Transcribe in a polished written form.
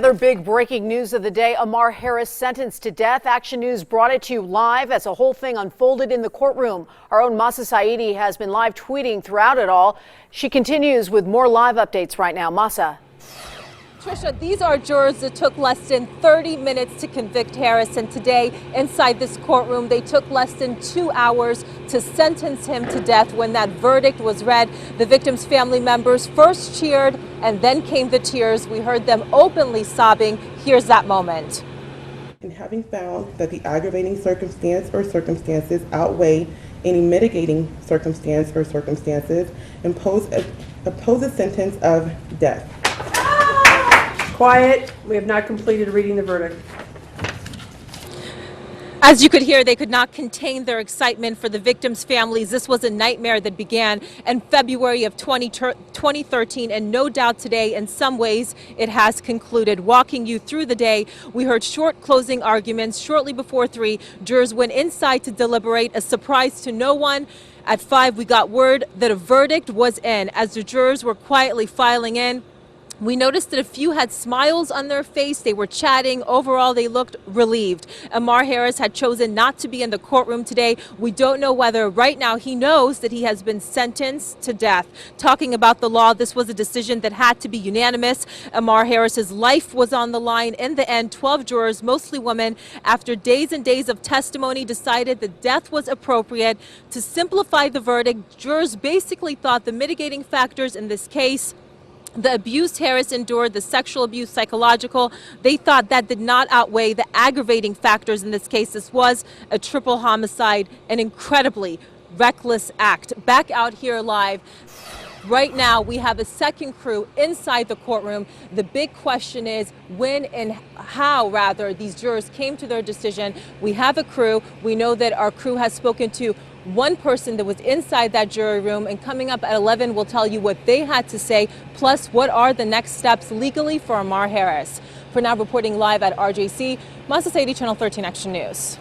other big breaking news of the day, Ammar Harris sentenced to death. Action News brought it to you live as the whole thing unfolded in the courtroom. Our own Mahsa Saedi has been live tweeting throughout it all. She continues with more live updates right now. Mahsa. Trisha, these are jurors that took less than 30 minutes to convict Harris, and today inside this courtroom they took less than 2 hours to sentence him to death. When that verdict was read, the victim's family members first cheered and then came the tears. We heard them openly sobbing. Here's that moment. And having found that the aggravating circumstance or circumstances outweigh any mitigating circumstance or circumstances, impose a sentence of death. Quiet. We have not completed reading the verdict. As you could hear, they could not contain their excitement for the victims' families. This was a nightmare that began in February of 2013, and no doubt today, in some ways, it has concluded. Walking you through the day, we heard short closing arguments. Shortly before 3, jurors went inside to deliberate, a surprise to no one. At 5, we got word that a verdict was in. As the jurors were quietly filing in, we noticed that a few had smiles on their face. They were chatting. Overall, they looked relieved. Ammar Harris had chosen not to be in the courtroom today. We don't know whether right now he knows that he has been sentenced to death. Talking about the law, this was a decision that had to be unanimous. Ammar Harris's life was on the line. In the end, 12 jurors, mostly women, after days and days of testimony, decided that death was appropriate. To simplify the verdict, jurors basically thought the mitigating factors in this case, the abuse Harris endured, the sexual abuse, psychological, they thought that did not outweigh the aggravating factors in this case. This was a triple homicide, an incredibly reckless act. Back out here live. Right now, we have a second crew inside the courtroom. The big question is when and how, rather, these jurors came to their decision. We have a crew. We know that our crew has spoken to one person that was inside that jury room, and coming up at 11, we'll tell you what they had to say, plus what are the next steps legally for Ammar Harris. For now, reporting live at RJC, Mahsa Saedi, Channel 13 Action News.